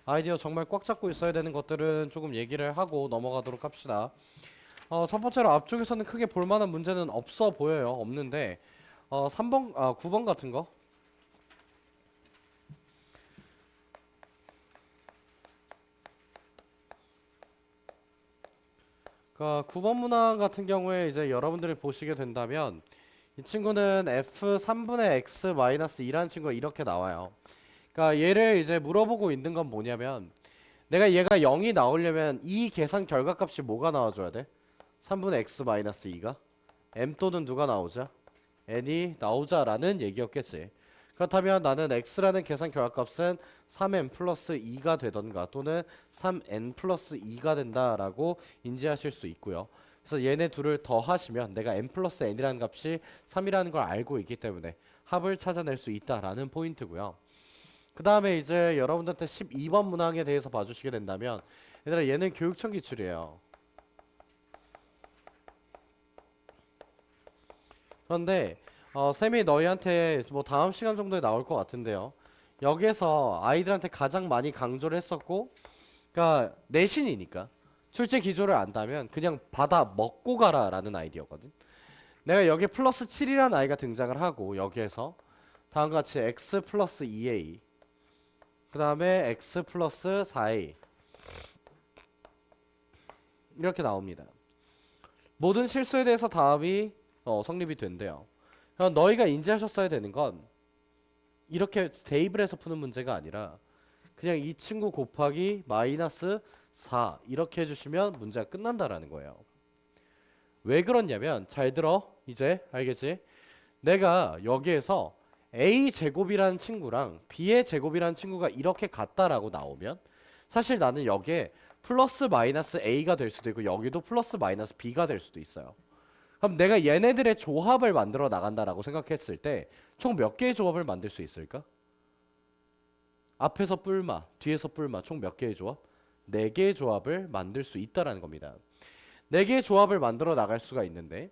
아이디어 정말 꽉 잡고 있어야 되는 것들은 조금 얘기를 하고 넘어가도록 합시다. 첫 번째로 앞쪽에서는 크게 볼만한 문제는 없어 보여요. 없는데 3번, 9번 같은 거. 그러니까 9번 문항 같은 경우에 이제 여러분들이 보시게 된다면 이 친구는 f 3분의 x 마이너스 2라는 친구가 이렇게 나와요. 그러니까 얘를 이제 물어보고 있는 건 뭐냐면 내가 얘가 0이 나오려면 이 계산 결과값이 뭐가 나와줘야 돼? 3분의 x 마이너스 2가? m 또는 누가 나오자? n이 나오자라는 얘기였겠지. 그렇다면 나는 x라는 계산 결과값은 3m 플러스 2가 되던가 또는 3n 플러스 2가 된다라고 인지하실 수 있고요. 그래서 얘네 둘을 더하시면 내가 n 플러스 n이라는 값이 3이라는 걸 알고 있기 때문에 합을 찾아낼 수 있다라는 포인트고요. 그 다음에 이제 여러분들한테 12번 문항에 대해서 봐주시게 된다면 얘들아 얘는 교육청 기출이에요. 그런데 쌤이 너희한테 뭐 다음 시간 정도에 나올 것 같은데요. 여기에서 아이들한테 가장 많이 강조를 했었고, 그러니까 내신이니까 출제 기조를 안다면 그냥 받아 먹고 가라라는 아이디어거든. 내가 여기에 플러스 7이라는 아이가 등장을 하고 여기에서 다음과 같이 x 플러스 2a 그 다음에 x 플러스 4a 이렇게 나옵니다. 모든 실수에 대해서 답이 성립이 된대요. 그럼 너희가 인지하셨어야 되는 건 이렇게 테이블에서 푸는 문제가 아니라 그냥 이 친구 곱하기 마이너스 4 이렇게 해주시면 문제가 끝난다라는 거예요. 왜 그렇냐면 잘 들어 이제 알겠지? 내가 여기에서 a 제곱이라는 친구랑 b의 제곱이라는 친구가 이렇게 같다라고 나오면 사실 나는 여기에 플러스 마이너스 a가 될 수도 있고 여기도 플러스 마이너스 b가 될 수도 있어요. 그럼 내가 얘네들의 조합을 만들어 나간다라고 생각했을 때 총 몇 개의 조합을 만들 수 있을까? 앞에서 뿔마, 뒤에서 뿔마 총 몇 개의 조합? 4개의 조합을 만들 수 있다라는 겁니다. 4개의 조합을 만들어 나갈 수가 있는데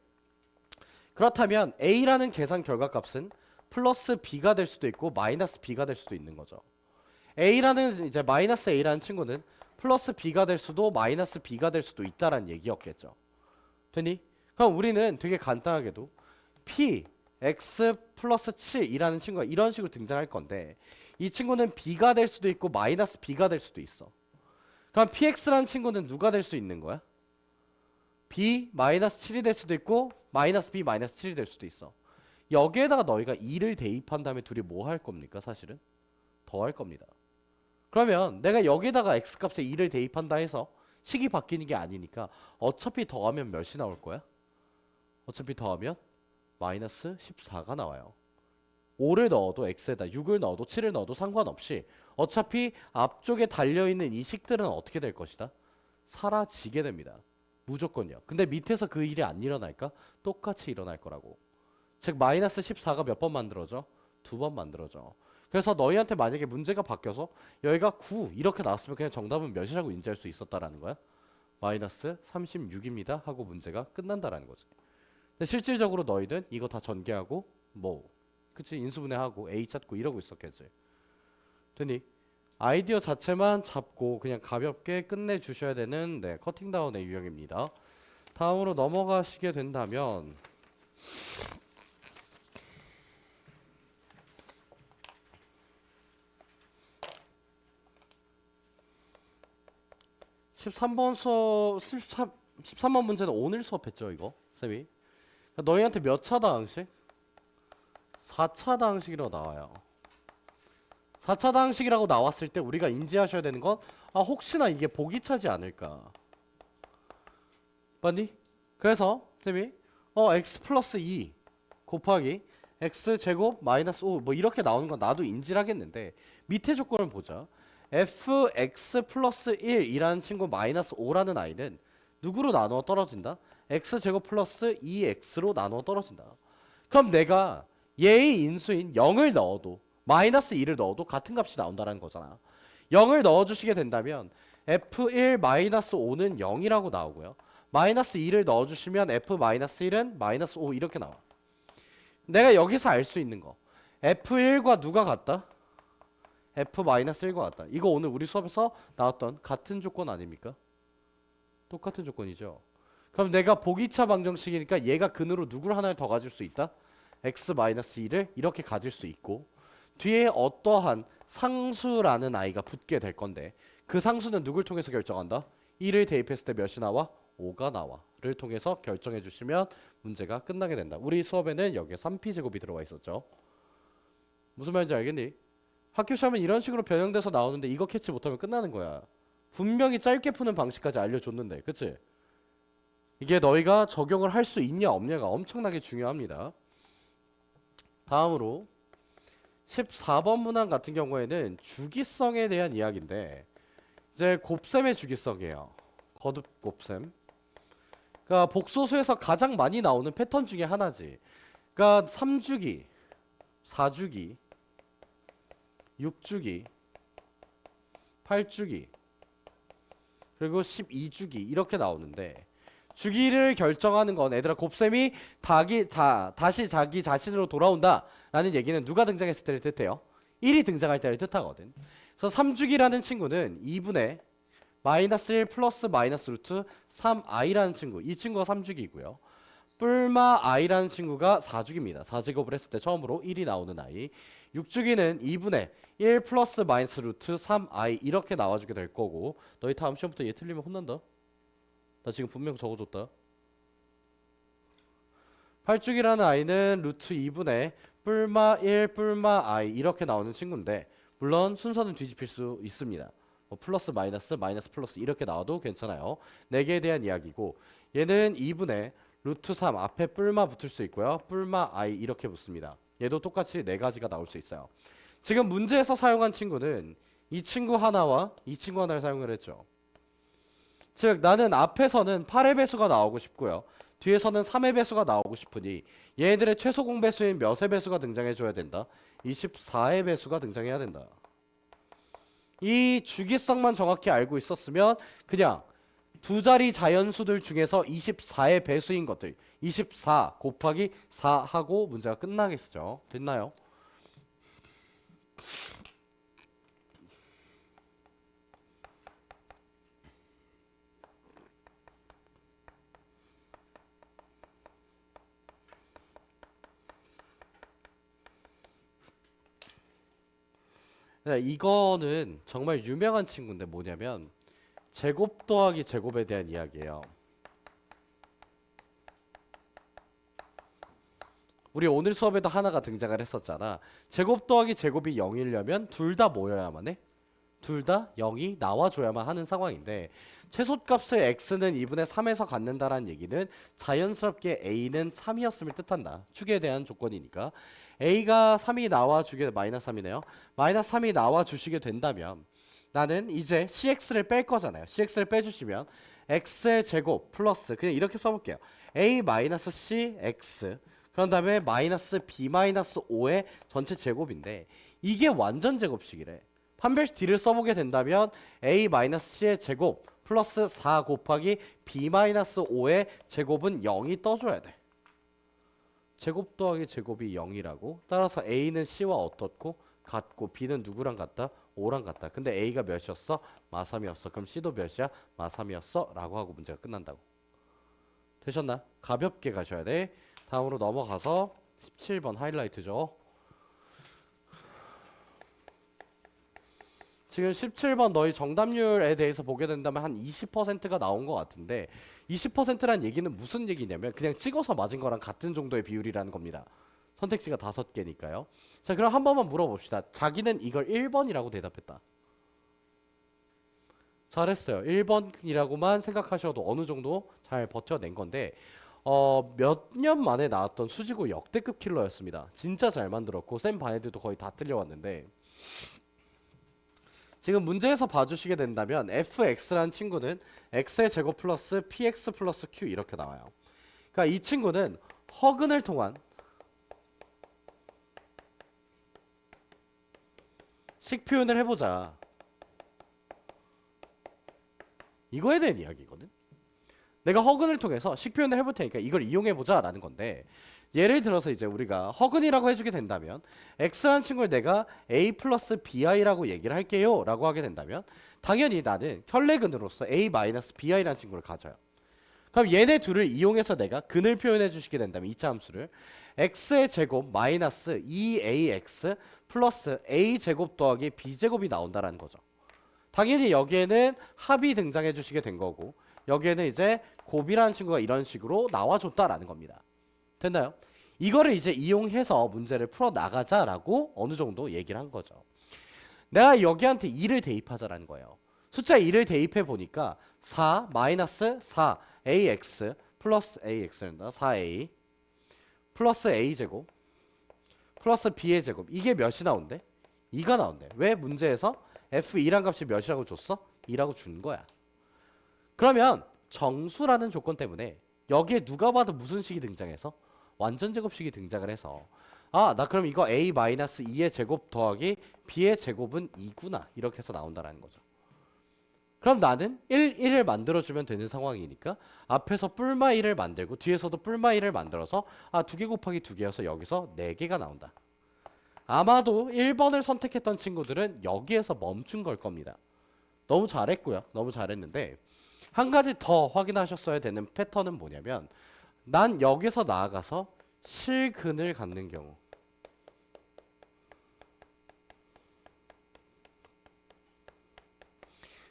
그렇다면 A라는 계산 결과값은 플러스 B가 될 수도 있고 마이너스 B가 될 수도 있는 거죠. A라는 이제 마이너스 A라는 친구는 플러스 B가 될 수도 마이너스 B가 될 수도 있다라는 얘기였겠죠. 되니? 그럼 우리는 되게 간단하게도 P x 플러스 7이라는 친구가 이런 식으로 등장할 건데 이 친구는 b가 될 수도 있고 마이너스 b가 될 수도 있어. 그럼 px라는 친구는 누가 될 수 있는 거야? b 마이너스 7이 될 수도 있고 마이너스 b 마이너스 7이 될 수도 있어. 여기에다가 너희가 2를 대입한 다음에 둘이 뭐 할 겁니까? 사실은 더할 겁니다. 그러면 내가 여기에다가 x값에 2를 대입한다 해서 식이 바뀌는 게 아니니까 어차피 더하면 몇이 나올 거야? 어차피 더하면 마이너스 14가 나와요. 5를 넣어도 x에다 6을 넣어도 7을 넣어도 상관없이 어차피 앞쪽에 달려있는 이 식들은 어떻게 될 것이다? 사라지게 됩니다. 무조건요. 근데 밑에서 그 일이 안 일어날까? 똑같이 일어날 거라고. 즉 마이너스 14가 몇 번 만들어져? 2번 만들어져. 그래서 너희한테 만약에 문제가 바뀌어서 여기가 9 이렇게 나왔으면 그냥 정답은 몇이라고 인지할 수 있었다라는 거야? 마이너스 36입니다 하고 문제가 끝난다라는 거지. 근데 실질적으로 너희는 이거 다 전개하고 뭐 그치 인수분해하고 A 찾고 이러고 있었겠지. 되니 아이디어 자체만 잡고 그냥 가볍게 끝내주셔야 되는 커팅다운의 유형입니다. 다음으로 넘어가시게 된다면 13번 수업 13번 문제는 오늘 수업했죠 이거 쌤이. 그러니까 너희한테 몇 차다 항식? 4차다 항식이라고 나와요. 4차다 항식이라고 나왔을 때 우리가 인지하셔야 되는 건 혹시나 이게 보기 차지 않을까. 맞니? 그래서 쌤이 x 플러스 2 곱하기 x 제곱 마이너스 5 뭐 이렇게 나오는 건 나도 인지를 하겠는데 밑에 조건을 보자. fx 플러스 1이라는 친구 마이너스 5라는 아이는 누구로 나누어 떨어진다? x 제곱 플러스 2x로 나누어 떨어진다. 그럼 내가 얘의 인수인 0을 넣어도 마이너스 2를 넣어도 같은 값이 나온다는 거잖아. 0을 넣어주시게 된다면 f1 마이너스 5는 0이라고 나오고요. 마이너스 2를 넣어주시면 f 마이너스 1은 마이너스 5 이렇게 나와. 내가 여기서 알 수 있는 거 f1과 누가 같다? f-1과 같다. 이거 오늘 우리 수업에서 나왔던 같은 조건 아닙니까? 똑같은 조건이죠. 그럼 내가 보기차 방정식이니까 얘가 근으로 누구를 하나를 더 가질 수 있다? x-2를 이렇게 가질 수 있고 뒤에 어떠한 상수라는 아이가 붙게 될 건데 그 상수는 누굴 통해서 결정한다? 1을 대입했을 때 몇이 나와? 5가 나와. 를 통해서 결정해 주시면 문제가 끝나게 된다. 우리 수업에는 여기에 3p제곱이 들어가 있었죠. 무슨 말인지 알겠니? 학교 시험은 이런 식으로 변형돼서 나오는데 이거 캐치 못하면 끝나는 거야. 분명히 짧게 푸는 방식까지 알려줬는데, 그치? 이게 너희가 적용을 할 수 있냐 없냐가 엄청나게 중요합니다. 다음으로 14번 문항 같은 경우에는 주기성에 대한 이야기인데 이제 곱셈의 주기성이에요. 거듭 곱셈. 그러니까 복소수에서 가장 많이 나오는 패턴 중에 하나지. 그러니까 3주기, 4주기, 6주기, 8주기, 그리고 12주기 이렇게 나오는데 주기를 결정하는 건 애들아 곱셈이 다시 자기 자신으로 돌아온다 라는 얘기는 누가 등장했을 때를 뜻해요? 1이 등장할 때를 뜻하거든. 그래서 3주기라는 친구는 2분의 마이너스 1 플러스 마이너스 루트 3i라는 친구, 이 친구가 3주기고요. 뿔마 i라는 친구가 4주기입니다. 4제곱을 했을 때 처음으로 1이 나오는 i. 6주기는 2분의 1 플러스 마이너스 루트 3i 이렇게 나와주게 될 거고 너희 다음 시험부터 얘 틀리면 혼난다. 나 지금 분명 적어줬다. 8주기라는 i는 루트 2분의 뿔마 1 뿔마 i 이렇게 나오는 친구인데 물론 순서는 뒤집힐 수 있습니다. 뭐 플러스 마이너스 마이너스 플러스 이렇게 나와도 괜찮아요. 4개에 대한 이야기고 얘는 2분의 루트 3 앞에 뿔마 붙을 수 있고요. 뿔마 i 이렇게 붙습니다. 얘도 똑같이 4가지가 나올 수 있어요. 지금 문제에서 사용한 친구는 이 친구 하나와 이 친구 하나를 사용을 했죠. 즉 나는 앞에서는 8의 배수가 나오고 싶고요. 뒤에서는 3의 배수가 나오고 싶으니 얘네들의 최소 공배수인 몇의 배수가 등장해줘야 된다? 24의 배수가 등장해야 된다. 이 주기성만 정확히 알고 있었으면 그냥 두 자리 자연수들 중에서 24의 배수인 것들 24 곱하기 4 하고 문제가 끝나겠죠. 됐나요? 네, 이거는 정말 유명한 친구인데 뭐냐면 제곱 더하기 제곱에 대한 이야기예요. 우리 오늘 수업에도 하나가 등장을 했었잖아. 제곱 더하기 제곱이 0이려면 둘 다 모여야만 해? 둘 다 0이 나와줘야만 하는 상황인데 최소값을 x는 2분의 3에서 갖는다라는 얘기는 자연스럽게 a는 3이었음을 뜻한다. 축에 대한 조건이니까 a가 3이 나와주게 마이너스 3이네요. 마이너스 3이 나와주시게 된다면 나는 이제 cx를 뺄 거잖아요. cx를 빼주시면 x의 제곱 플러스 그냥 이렇게 써볼게요. a 마이너스 c x 그런 다음에 마이너스 b 마이너스 5의 전체 제곱인데 이게 완전 제곱식이래. 판별식 d를 써보게 된다면 a 마이너스 c의 제곱 플러스 4 곱하기 b 마이너스 5의 제곱은 0이 떠줘야 돼. 제곱 더하기 제곱이 0이라고. 따라서 a는 c와 어떻고? 같고 b는 누구랑 같다? 5랑 같다. 근데 a가 몇이었어? 마3이었어. 그럼 c도 몇이야? 마3이었어? 라고 하고 문제가 끝난다고. 되셨나? 가볍게 가셔야 돼. 다음으로 넘어가서 17번 하이라이트죠. 지금 17번 너희 정답률에 대해서 보게 된다면 한 20%가 나온 것 같은데 20%란 얘기는 무슨 얘기냐면 그냥 찍어서 맞은 거랑 같은 정도의 비율이라는 겁니다. 선택지가 5개니까요. 자, 그럼 한 번만 물어봅시다. 자기는 이걸 1번이라고 대답했다. 잘했어요. 1번이라고만 생각하셔도 어느 정도 잘 버텨낸 건데 몇 년 만에 나왔던 수지고 역대급 킬러였습니다. 진짜 잘 만들었고 쌤 반애들도 거의 다 틀려왔는데 지금 문제에서 봐주시게 된다면 fx라는 친구는 x의 제곱 플러스 px 플러스 q 이렇게 나와요. 그러니까 이 친구는 허근을 통한 식 표현을 해보자. 이거에 대한 이야기거든. 내가 허근을 통해서 식 표현을 해볼 테니까 이걸 이용해보자 라는 건데 예를 들어서 이제 우리가 허근이라고 해주게 된다면 x라는 친구를 내가 a 플러스 bi라고 얘기를 할게요 라고 하게 된다면 당연히 나는 혈내근으로서 a 마이너스 bi라는 친구를 가져요. 그럼 얘네 둘을 이용해서 내가 근을 표현해 주시게 된다면 이차 함수를 x의 제곱 마이너스 2ax 플러스 a 제곱 더하기 b 제곱이 나온다라는 거죠. 당연히 여기에는 합이 등장해 주시게 된 거고 여기에는 이제 곱이라는 친구가 이런 식으로 나와줬다라는 겁니다. 됐나요? 이거를 이제 이용해서 문제를 풀어 나가자라고 어느 정도 얘기를 한 거죠. 내가 여기한테 2를 대입하자라는 거예요. 숫자 2를 대입해 보니까 4 마이너스 4 ax 플러스 ax입니다. 4a 플러스 a 제곱 플러스 b의 제곱 이게 몇이 나온대? 2가 나온대. 왜? 문제에서 f2란 값이 몇이라고 줬어? 2라고 준 거야. 그러면 정수라는 조건 때문에 여기에 누가 봐도 무슨 식이 등장해서? 완전 제곱식이 등장을 해서 아, 나 그럼 이거 a 마이너스 2의 제곱 더하기 b의 제곱은 2구나 이렇게 해서 나온다라는 거죠. 그럼 나는 1을 만들어주면 되는 상황이니까 앞에서 뿔마 1을 만들고 뒤에서도 뿔마 1을 만들어서 아, 2개 곱하기 2개여서 여기서 4개가 나온다. 아마도 1번을 선택했던 친구들은 여기에서 멈춘 걸 겁니다. 너무 잘했고요. 너무 잘했는데 한 가지 더 확인하셨어야 되는 패턴은 뭐냐면 난 여기서 나아가서 실근을 갖는 경우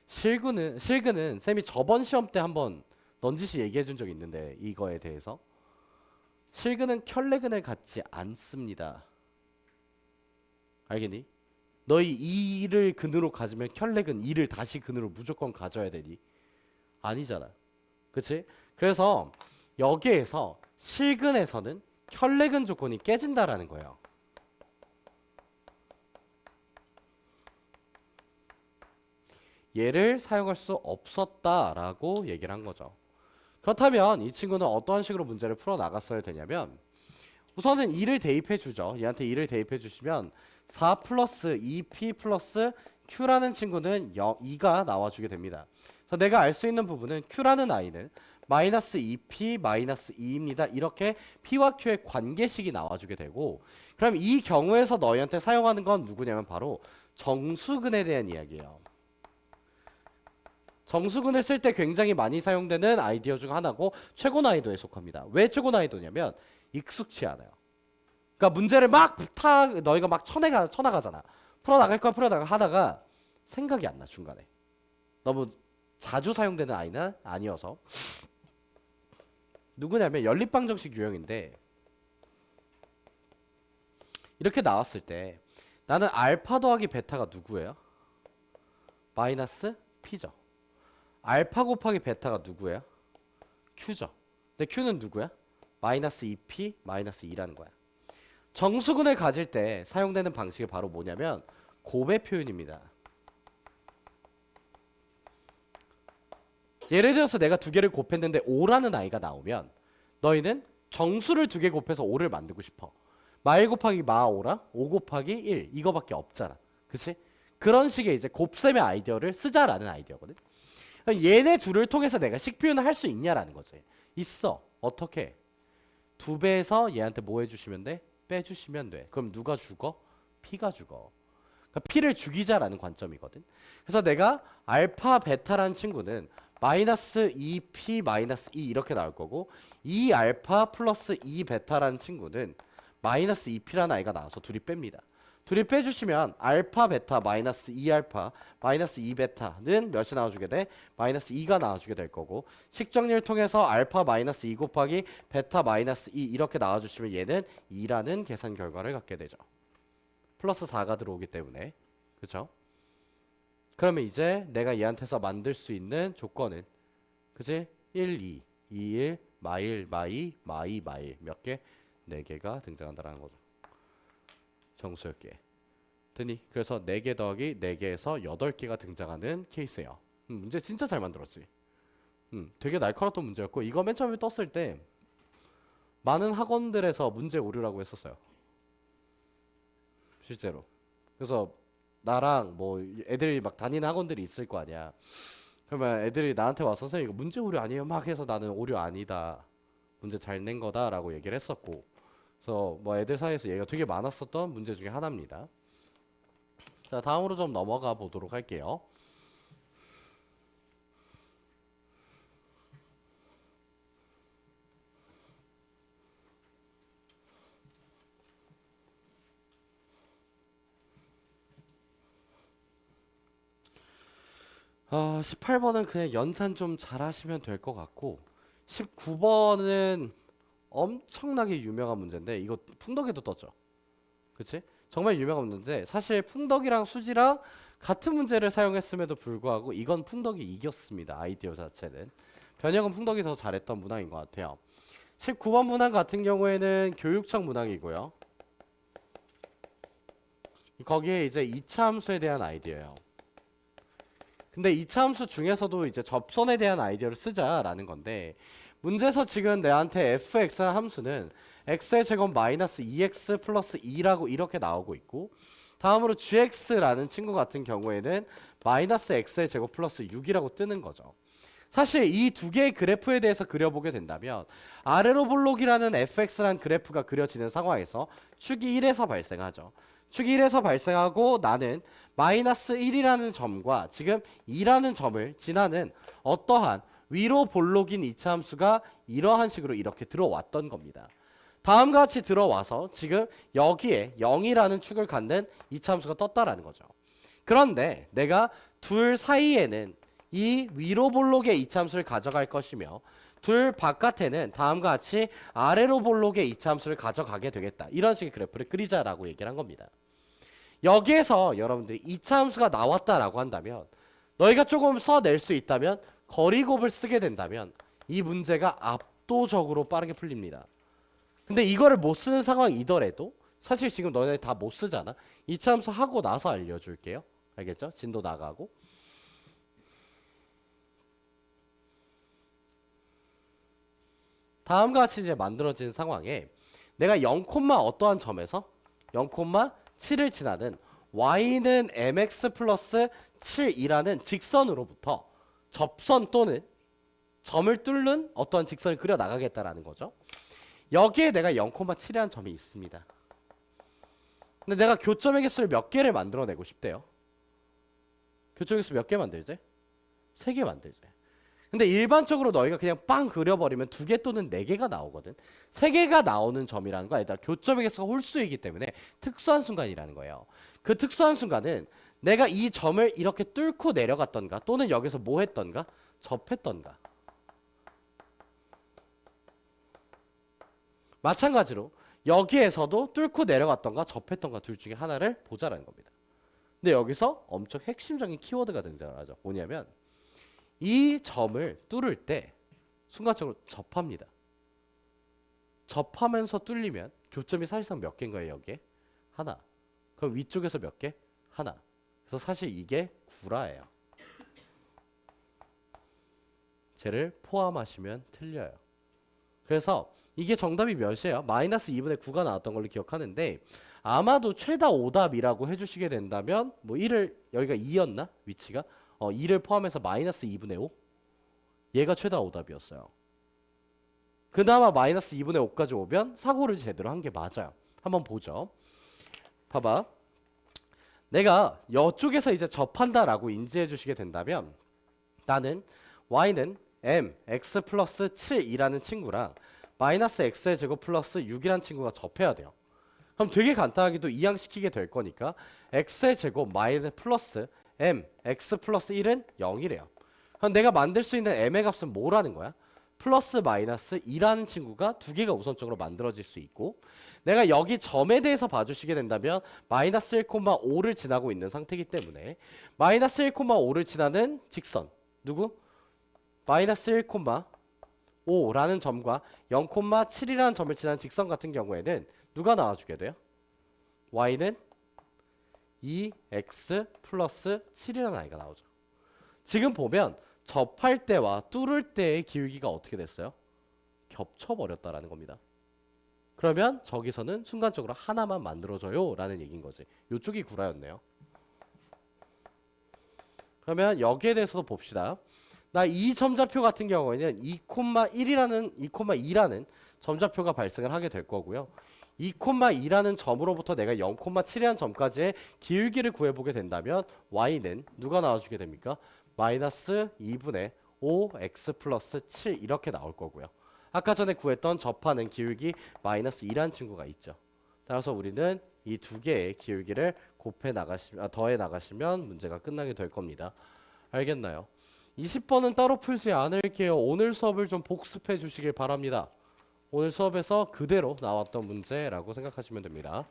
실근은 쌤이 저번 시험 때 한번 넌지시 얘기해 준 적이 있는데 이거에 대해서 실근은 켤레근을 갖지 않습니다. 알겠니? 너희 2를 근으로 가지면 켤레근 2를 다시 근으로 무조건 가져야 되니? 아니잖아. 그치? 그래서 여기에서 실근에서는 켤레근 조건이 깨진다라는 거예요. 얘를 사용할 수 없었다라고 얘기를 한 거죠. 그렇다면 이 친구는 어떠한 식으로 문제를 풀어 나갔어야 되냐면 우선은 2를 대입해 주죠. 얘한테 2를 대입해 주시면 4 플러스 2p 플러스 q라는 친구는 2가 나와주게 됩니다. 그래서 내가 알 수 있는 부분은 q라는 i는 마이너스 2p 마이너스 2입니다. 이렇게 p와 q의 관계식이 나와주게 되고 그럼 이 경우에서 너희한테 사용하는 건 누구냐면 바로 정수근에 대한 이야기예요. 정수근을 쓸 때 굉장히 많이 사용되는 아이디어 중 하나고 최고 난이도에 속합니다. 왜 최고 난이도냐면 익숙치 않아요. 그러니까 문제를 너희가 막 쳐나가잖아. 풀어나가 하다가 생각이 안 나 중간에. 너무 자주 사용되는 아이는 아니어서. 누구냐면 연립방정식 유형인데 이렇게 나왔을 때 나는 알파 더하기 베타가 누구예요? 마이너스 p죠. 알파 곱하기 베타가 누구예요? q죠. 근데 q는 누구야? 마이너스 2p 마이너스 2라는 거야. 정수근을 가질 때 사용되는 방식이 바로 뭐냐면 곱의 표현입니다. 예를 들어서 내가 두 개를 곱했는데 5라는 아이가 나오면 너희는 정수를 두 개 곱해서 5를 만들고 싶어. 마1 곱하기 마5랑 5 곱하기 1 이거밖에 없잖아. 그치? 그런 식의 이제 곱셈의 아이디어를 쓰자라는 아이디어거든. 얘네 둘을 통해서 내가 식 표현을 할 수 있냐라는 거지. 있어. 어떻게? 2배에서 얘한테 뭐 해주시면 돼? 빼주시면 돼. 그럼 누가 죽어? P가 죽어. 그러니까 P를 죽이자라는 관점이거든. 그래서 내가 알파 베타라는 친구는 마이너스 2P 마이너스 2 이렇게 나올 거고 2 알파 플러스 2 베타라는 친구는 마이너스 2P라는 아이가 나와서 둘이 뺍니다. 둘이 빼주시면 알파 베타 마이너스 2 알파 마이너스 2 베타는 몇이 나와주게 돼? 마이너스 2가 나와주게 될 거고 식정리를 통해서 알파 마이너스 2 곱하기 베타 마이너스 2 이렇게 나와주시면 얘는 2라는 계산 결과를 갖게 되죠. 플러스 4가 들어오기 때문에 그쵸? 그러면 이제 내가 얘한테서 만들 수 있는 조건은 그치? 1, 2, 2, 1, 마1, 마2, 마2, 마1 몇 개? 4개가 등장한다는 거죠. 정수였기에 되니? 그래서 4개 더하기 4개에서 8개가 등장하는 케이스예요. 문제 진짜 잘 만들었지. 되게 날카로웠던 문제였고 이거 맨 처음에 떴을 때 많은 학원들에서 문제 오류라고 했었어요. 실제로. 그래서 나랑 뭐 애들이 막 다니는 학원들이 있을 거 아니야. 그러면 애들이 나한테 와서 선생님 이거 문제 오류 아니에요? 막 해서 나는 오류 아니다. 문제 잘 낸 거다 라고 얘기를 했었고 그래서 뭐 애들 사이에서 얘가 되게 많았었던 문제 중에 하나입니다. 자, 다음으로 좀 넘어가 보도록 할게요. 아, 18번은 그냥 연산 좀 잘하시면 될 것 같고 19번은 엄청나게 유명한 문제인데 이거 풍덕에도 떴죠. 그치? 정말 유명한 문제인데 사실 풍덕이랑 수지랑 같은 문제를 사용했음에도 불구하고 이건 풍덕이 이겼습니다. 아이디어 자체는. 변형은 풍덕이 더 잘했던 문항인 것 같아요. 19번 문항 같은 경우에는 교육청 문항이고요. 거기에 이제 2차 함수에 대한 아이디어예요. 근데 2차 함수 중에서도 이제 접선에 대한 아이디어를 쓰자라는 건데 문제에서 지금 내한테 fx라는 함수는 x의 제곱 마이너스 2x 플러스 2라고 이렇게 나오고 있고 다음으로 gx라는 친구 같은 경우에는 마이너스 x의 제곱 플러스 6이라고 뜨는 거죠. 사실 이 두 개의 그래프에 대해서 그려보게 된다면 아래로 볼록이라는 fx라는 그래프가 그려지는 상황에서 축이 1에서 발생하죠. 축이 1에서 발생하고 나는 마이너스 1이라는 점과 지금 2라는 점을 지나는 어떠한 위로 볼록인 이차 함수가 이러한 식으로 이렇게 들어왔던 겁니다. 다음과 같이 들어와서 지금 여기에 0이라는 축을 갖는 이차 함수가 떴다라는 거죠. 그런데 내가 둘 사이에는 이 위로 볼록의 이차 함수를 가져갈 것이며 둘 바깥에는 다음과 같이 아래로 볼록의 이차 함수를 가져가게 되겠다. 이런 식의 그래프를 그리자라고 얘기를 한 겁니다. 여기에서 여러분들이 이차 함수가 나왔다라고 한다면 너희가 조금 써낼 수 있다면 거리곱을 쓰게 된다면 이 문제가 압도적으로 빠르게 풀립니다. 근데 이거를 못 쓰는 상황이더라도 사실 지금 너네 다 못 쓰잖아. 이차 함수 하고 나서 알려줄게요. 알겠죠? 진도 나가고. 다음과 같이 이제 만들어진 상황에 내가 0, 어떠한 점에서 0,7을 지나는 y는 mx 플러스 7이라는 직선으로부터 접선 또는 점을 뚫는 어떠한 직선을 그려 나가겠다라는 거죠. 여기에 내가 0,7이라는 점이 있습니다. 근데 내가 교점의 개수를 몇 개를 만들어내고 싶대요. 교점의 개수 몇 개 만들지? 3개 만들지. 근데 일반적으로 너희가 그냥 빵 그려버리면 2개 또는 4개가 나오거든. 3개가 나오는 점이라는 거 아니다. 교점의 개수가 홀수이기 때문에 특수한 순간이라는 거예요. 그 특수한 순간은 내가 이 점을 이렇게 뚫고 내려갔던가 또는 여기서 뭐 했던가 접했던가 마찬가지로 여기에서도 뚫고 내려갔던가 접했던가 둘 중에 하나를 보자라는 겁니다. 근데 여기서 엄청 핵심적인 키워드가 등장을 하죠. 뭐냐면 이 점을 뚫을 때 순간적으로 접합니다. 접하면서 뚫리면 교점이 사실상 몇 개인 거예요, 여기에? 하나. 그럼 위쪽에서 몇 개? 하나. 그래서 사실 이게 구라예요. 쟤를 포함하시면 틀려요. 그래서 이게 정답이 몇이에요? 마이너스 2분의 9가 나왔던 걸로 기억하는데 아마도 최다 오답이라고 해주시게 된다면 뭐 1을 여기가 2였나? 위치가? 2를 포함해서 마이너스 2분의 5? 얘가 최다 오답이었어요. 그나마 마이너스 2분의 5까지 오면 사고를 제대로 한 게 맞아요. 한번 보죠. 봐봐. 내가 이쪽에서 이제 접한다라고 인지해 주시게 된다면 나는 y는 m x 플러스 7이라는 친구랑 마이너스 x의 제곱 플러스 6이라는 친구가 접해야 돼요. 그럼 되게 간단하게도 이항시키게 될 거니까 x의 제곱 마이너스 플러스 m x 플러스 1은 0이래요. 그럼 내가 만들 수 있는 m의 값은 뭐라는 거야? 플러스 마이너스 2라는 친구가 두 개가 우선적으로 만들어질 수 있고 내가 여기 점에 대해서 봐주시게 된다면 마이너스 1,5를 지나고 있는 상태이기 때문에 마이너스 1,5를 지나는 직선 누구? 마이너스 1,5라는 점과 0,7이라는 점을 지나는 직선 같은 경우에는 누가 나와주게 돼요? y는 2x 플러스 7이라는 아이가 나오죠. 지금 보면 접할 때와 뚫을 때의 기울기가 어떻게 됐어요? 겹쳐버렸다라는 겁니다. 그러면 저기서는 순간적으로 하나만 만들어져요 라는 얘기인 거지. 이쪽이 구라였네요. 그러면 여기에 대해서도 봅시다. 나 이 점좌표 같은 경우에는 2,1이라는 2,2라는 점좌표가 발생을 하게 될 거고요. 2,2라는 점으로부터 내가 0,7이라는 점까지의 기울기를 구해보게 된다면 y는 누가 나와주게 됩니까? 마이너스 2분의 5x 플러스 7 이렇게 나올 거고요. 아까 전에 구했던 접하는 기울기 마이너스 2라는 친구가 있죠. 따라서 우리는 이 두 개의 기울기를 더해 나가시면 문제가 끝나게 될 겁니다. 알겠나요? 20번은 따로 풀지 않을게요. 오늘 수업을 좀 복습해 주시길 바랍니다. 오늘 수업에서 그대로 나왔던 문제라고 생각하시면 됩니다.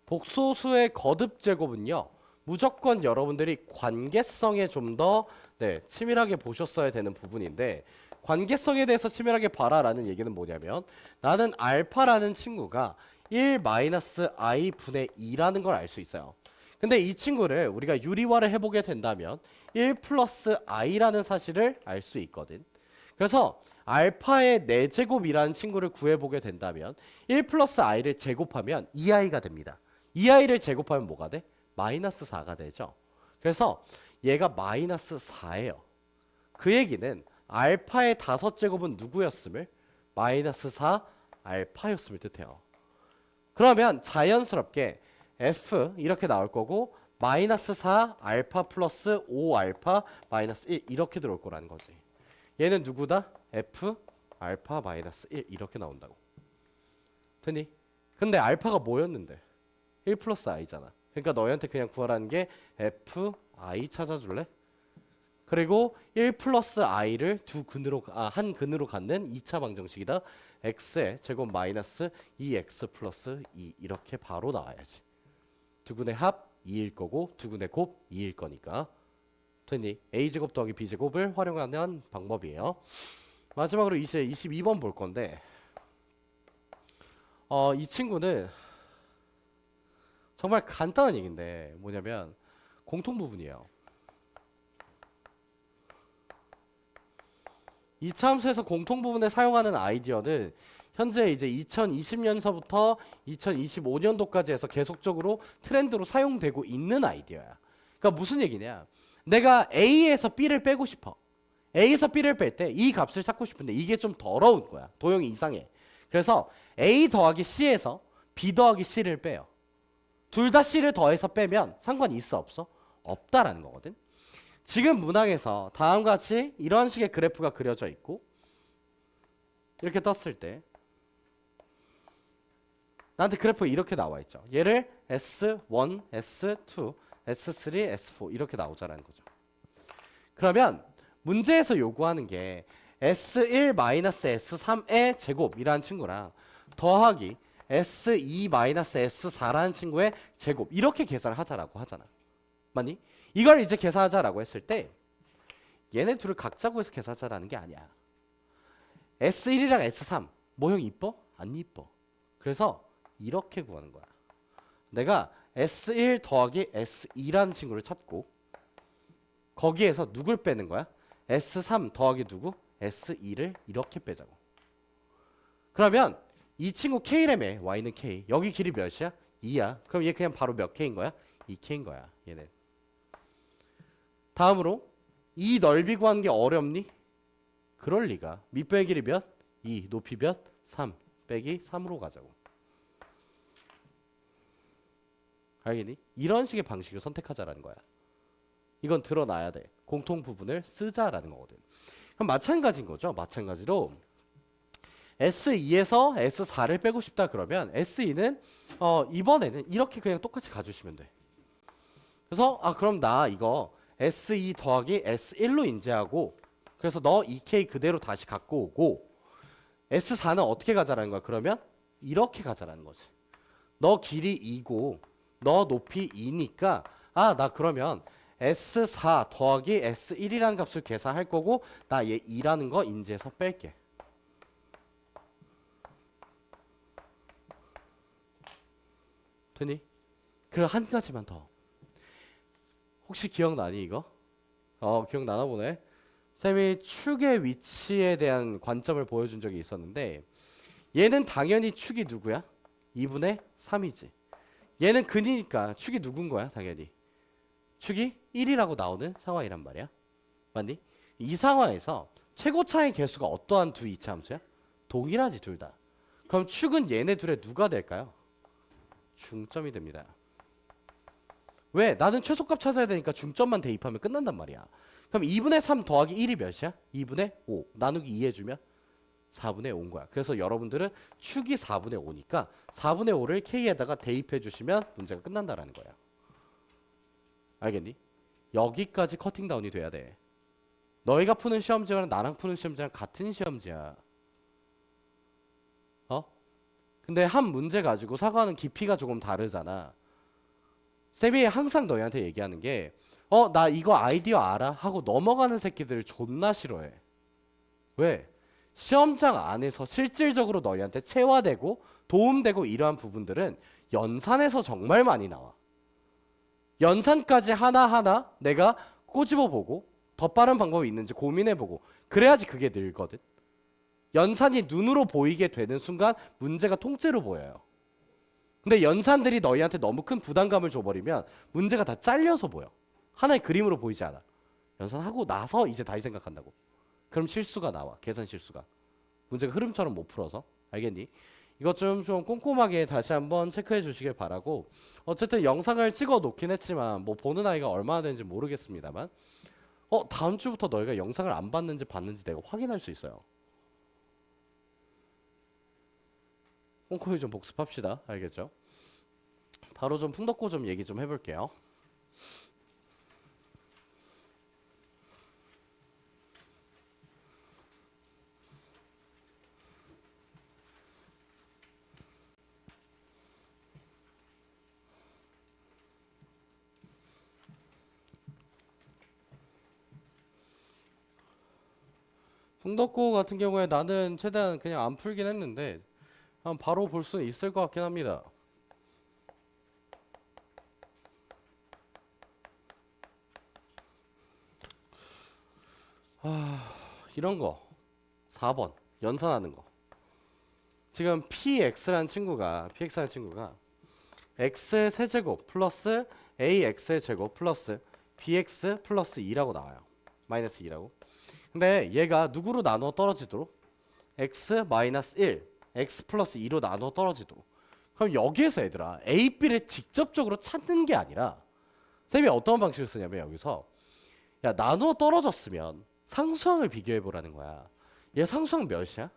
복소수의 거듭 제곱은요. 무조건 여러분들이 관계성에 좀 더 치밀하게 보셨어야 되는 부분인데 관계성에 대해서 치밀하게 봐라라는 얘기는 뭐냐면 나는 알파라는 친구가 1-i 분의 2라는 걸 알 수 있어요. 근데 이 친구를 우리가 유리화를 해보게 된다면 1 플러스 i라는 사실을 알 수 있거든. 그래서 알파의 4제곱이라는 친구를 구해보게 된다면 1 플러스 i를 제곱하면 2i가 됩니다. 2i를 제곱하면 뭐가 돼? 마이너스 4가 되죠. 그래서 얘가 마이너스 4예요. 그 얘기는 알파의 5제곱은 누구였음을? 마이너스 4 알파였음을 뜻해요. 그러면 자연스럽게 f 이렇게 나올 거고 마이너스 4 알파 플러스 5 알파 마이너스 1 이렇게 들어올 거라는 거지. 얘는 누구다? f 알파 마이너스 1 이렇게 나온다고. 되니? 근데 알파가 뭐였는데? 1 플러스 i잖아. 그러니까 너희한테 그냥 구하라는 게 fi 찾아줄래? 그리고 1 플러스 i를 한 근으로 갖는 2차 방정식이다. x의 제곱 마이너스 2x 플러스 2 이렇게 바로 나와야지. 두근의 합 2일 거고 두근의 곱 2일 거니까. 됐니? a제곱 더하기 b제곱을 활용하는 방법이에요. 마지막으로 이제 22번 볼 건데 이 친구는 정말 간단한 얘기인데 뭐냐면 공통 부분이에요. 이차 함수에서 공통 부분에 사용하는 아이디어는 현재 이제 2020년서부터 2025년도까지 해서 계속적으로 트렌드로 사용되고 있는 아이디어야. 그러니까 무슨 얘기냐? 내가 A에서 B를 빼고 싶어. A에서 B를 뺄 때 이 값을 찾고 싶은데 이게 좀 더러운 거야. 도형이 이상해. 그래서 A 더하기 C에서 B 더하기 C를 빼요. 둘 다 C를 더해서 빼면 상관이 있어 없어? 없다라는 거거든. 지금 문항에서 다음과 같이 이런 식의 그래프가 그려져 있고 이렇게 떴을 때 나한테 그래프가 이렇게 나와 있죠. 얘를 S1, S2, S3, S4 이렇게 나오자라는 거죠. 그러면 문제에서 요구하는 게 S1-S3의 제곱이라는 친구랑 더하기 S2-S4라는 친구의 제곱 이렇게 계산을 하자라고 하잖아. 맞니? 이걸 이제 계산하자라고 했을 때 얘네 둘을 각자 구해서 계산하자라는 게 아니야. S1이랑 S3 모형 이뻐? 안 이뻐. 그래서 이렇게 구하는 거야. 내가 S1 더하기 S2라는 친구를 찾고 거기에서 누굴 빼는 거야? S3 더하기 누구? S2를 이렇게 빼자고. 그러면 이 친구 K라며 Y는 K. 여기 길이 몇이야? 2야. 그럼 얘 그냥 바로 몇 K인 거야? 2K인 거야. 얘는. 다음으로 이 넓이 구하는 게 어렵니? 그럴 리가. 밑변의 길이 몇? 2. 높이 몇? 3. 빼기 3으로 가자고. 알겠니? 이런 식의 방식을 선택하자라는 거야. 이건 드러나야 돼. 공통 부분을 쓰자라는 거거든. 그럼 마찬가지인 거죠. 마찬가지로 S2에서 S4를 빼고 싶다 그러면 S2는 이번에는 이렇게 그냥 똑같이 가주시면 돼. 그래서 그럼 나 이거 S2 더하기 S1로 인제하고 그래서 너 2K 그대로 다시 갖고 오고 S4는 어떻게 가자라는 거야? 그러면 이렇게 가자라는 거지. 너 길이 2고 너 높이 2니까 나 그러면 S4 더하기 S1이라는 값을 계산할 거고 나 얘 2라는 거 인제해서 뺄게. 되니? 그럼 한 가지만 더. 혹시 기억나니 이거? 기억나나 보네. 쌤이 축의 위치에 대한 관점을 보여준 적이 있었는데 얘는 당연히 축이 누구야? 2분의 3이지. 얘는 근이니까 축이 누군 거야? 당연히 축이 1이라고 나오는 상황이란 말이야. 맞니? 이 상황에서 최고차의 개수가 어떠한 두 이차 함수야? 동일하지 둘 다. 그럼 축은 얘네 둘의 누가 될까요? 중점이 됩니다. 왜? 나는 최소값 찾아야 되니까 중점만 대입하면 끝난단 말이야. 그럼 2분의 3 더하기 1이 몇이야? 2분의 5 나누기 2 해주면 4분의 5인 거야. 그래서 여러분들은 축이 4분의 5니까 4분의 5를 K에다가 대입해 주시면 문제가 끝난다라는 거야. 알겠니? 여기까지 커팅 다운이 돼야 돼. 너희가 푸는 시험지와는 나랑 푸는 시험지랑 같은 시험지야. 어? 근데 한 문제 가지고 사과하는 깊이가 조금 다르잖아. 쌤이 항상 너희한테 얘기하는 게 나 이거 아이디어 알아? 하고 넘어가는 새끼들 존나 싫어해. 왜? 시험장 안에서 실질적으로 너희한테 체화되고 도움되고 이러한 부분들은 연산에서 정말 많이 나와. 연산까지 하나하나 내가 꼬집어 보고 더 빠른 방법이 있는지 고민해 보고 그래야지 그게 늘거든. 연산이 눈으로 보이게 되는 순간 문제가 통째로 보여요. 근데 연산들이 너희한테 너무 큰 부담감을 줘버리면 문제가 다 잘려서 보여. 하나의 그림으로 보이지 않아. 연산하고 나서 이제 다시 생각한다고. 그럼 실수가 나와. 계산 실수가. 문제가 흐름처럼 못 풀어서. 알겠니? 이것 좀 꼼꼼하게 다시 한번 체크해 주시길 바라고. 어쨌든 영상을 찍어 놓긴 했지만 뭐 보는 아이가 얼마나 되는지 모르겠습니다만 다음 주부터 너희가 영상을 안 봤는지 봤는지 내가 확인할 수 있어요. 꼼꼼히 좀 복습합시다. 알겠죠? 바로 좀 풍덕고 좀 얘기 좀 해볼게요. 풍덕고 같은 경우에 나는 최대한 그냥 안 풀긴 했는데 바로 볼 수 있을 것 같긴 합니다. 이런 거 4번 연산하는 거. 지금 PX라는 친구가 X의 세제곱 플러스 AX의 제곱 플러스 BX 플러스 2라고 나와요. 마이너스 2라고. 근데 얘가 누구로 나눠 떨어지도록? X 마이너스 1 X 플러스 2로 나눠 떨어지도록. 그럼 여기에서 얘들아 A, B를 직접적으로 찾는 게 아니라 쌤이 어떤 방식을 쓰냐면 여기서 야 나누어 떨어졌으면 상수항을 비교해 보라는 거야. 얘 상수항 몇이야?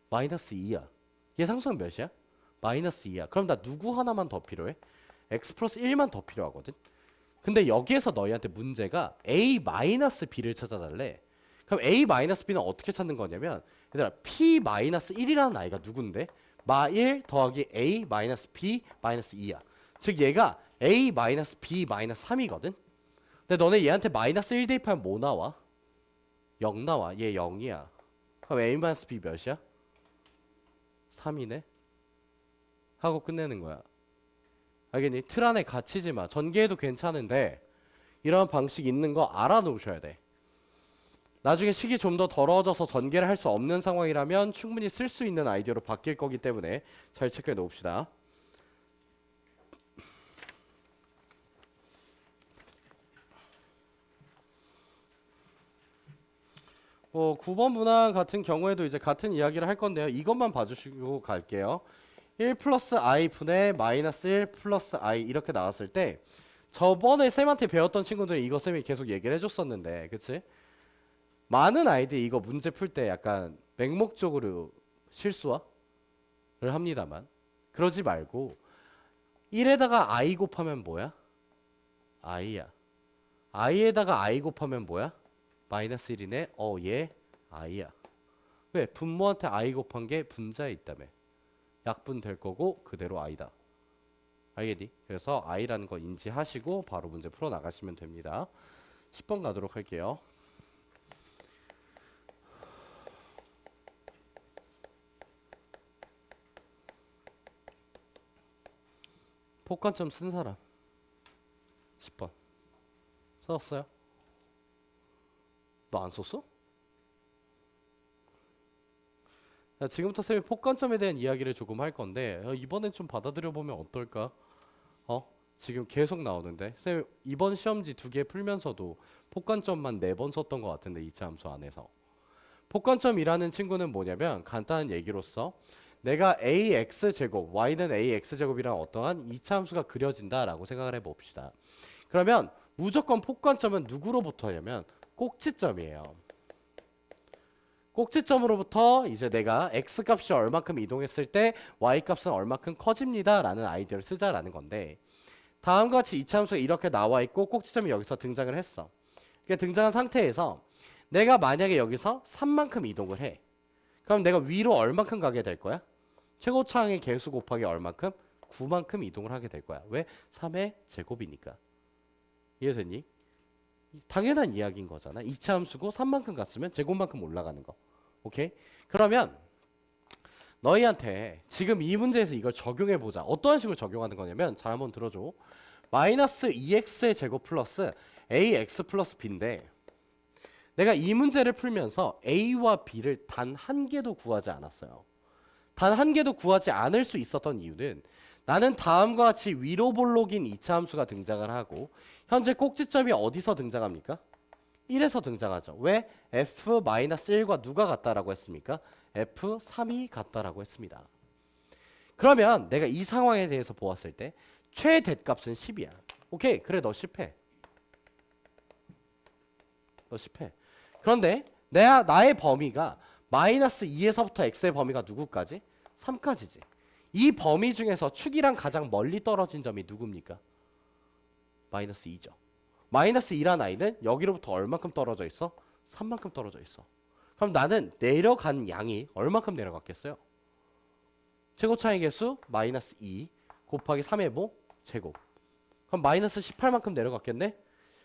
마이너스 2야. 얘 상수항 몇이야? 마이너스 2야. 그럼 나 누구 하나만 더 필요해? x 플러스 1만 더 필요하거든. 근데 여기에서 너희한테 문제가 a 마이너스 b를 찾아달래. 그럼 a 마이너스 b는 어떻게 찾는 거냐면 얘들아 p 마이너스 1이라는 아이가 누군데? 마 1 더하기 a 마이너스 b 마이너스 2야. 즉 얘가 a 마이너스 b 마이너스 3이거든. 근데 너네 얘한테 마이너스 1 대입하면 뭐 나와? 0 나와. 얘 0이야. 그럼 a 마이너스 b 몇이야? 3이네? 하고 끝내는 거야. 알겠니? 틀 안에 갇히지 마. 전개해도 괜찮은데 이런 방식 있는 거 알아놓으셔야 돼. 나중에 식이 좀 더 더러워져서 전개를 할 수 없는 상황이라면 충분히 쓸 수 있는 아이디어로 바뀔 거기 때문에 잘 체크해 놓읍시다. 뭐 9번 문항 같은 경우에도 이제 같은 이야기를 할 건데요. 이것만 봐주시고 갈게요. 1 플러스 i 분의 마이너스 1 플러스 i 이렇게 나왔을 때 저번에 쌤한테 배웠던 친구들이 이거 쌤이 계속 얘기를 해줬었는데 그치? 많은 아이들이 이거 문제 풀 때 약간 맹목적으로 실수를 합니다만 그러지 말고 1에다가 i 곱하면 뭐야? i야. i에다가 i 곱하면 뭐야? 마이너스 1이네. 얘 i야. 왜? 분모한테 i 곱한 게 분자에 있다며. 약분 될 거고 그대로 i다. 알겠니? 그래서 i라는 거 인지하시고 바로 문제 풀어 나가시면 됩니다. 10번 가도록 할게요. 폭관점 쓴 사람 10번 썼어요? 너 안 썼어? 자, 지금부터 쌤이 폭관점에 대한 이야기를 조금 할 건데 이번엔 좀 받아들여 보면 어떨까? 지금 계속 나오는데 쌤 이번 시험지 2개 풀면서도 폭관점만 4번 썼던 것 같은데 2차 함수 안에서 폭관점이라는 친구는 뭐냐면 간단한 얘기로서 내가 ax제곱 y는 ax제곱이랑 어떠한 2차 함수가 그려진다라고 생각을 해봅시다. 그러면 무조건 폭관점은 누구로부터냐면 꼭지점이에요. 꼭지점으로부터 이제 내가 x 값이 얼마큼 이동했을 때 y 값은 얼마큼 커집니다 라는 아이디어를 쓰자라는 건데 다음과 같이 이차함수가 이렇게 나와 있고 꼭지점이 여기서 등장을 했어. 이게 등장한 상태에서 내가 만약에 여기서 3만큼 이동을 해. 그럼 내가 위로 얼만큼 가게 될 거야? 최고차항의 개수 곱하기 얼만큼? 9만큼 이동을 하게 될 거야. 왜? 3의 제곱이니까. 이해됐니? 당연한 이야기인 거잖아. 이차함수고 3만큼 갔으면 제곱만큼 올라가는 거. 오케이? 그러면 너희한테 지금 이 문제에서 이걸 적용해 보자. 어떠한 식으로 적용하는 거냐면 잘 한번 들어줘. 마이너스 2x의 제곱 플러스 ax 플러스 b인데 내가 이 문제를 풀면서 a와 b를 단 한 개도 구하지 않았어요. 단 한 개도 구하지 않을 수 있었던 이유는 나는 다음과 같이 위로 볼록인 2차 함수가 등장을 하고 현재 꼭지점이 어디서 등장합니까? 1에서 등장하죠. 왜? f-1과 누가 같다라고 했습니까? f3이 같다라고 했습니다. 그러면 내가 이 상황에 대해서 보았을 때 최대값은 10이야. 오케이. 그래 너 10해. 너 10해. 그런데 나의 범위가 마이너스 2에서부터 x의 범위가 누구까지? 3까지지. 이 범위 중에서 축이랑 가장 멀리 떨어진 점이 누굽니까? 마이너스 2죠. 마이너스 2란 아이는 여기로부터 얼마큼 떨어져 있어? 3만큼 떨어져 있어. 그럼 나는 내려간 양이 얼마큼 내려갔겠어요? 최고차의 개수 마이너스 2 곱하기 3의 뭐? 제곱. 그럼 마이너스 18만큼 내려갔겠네?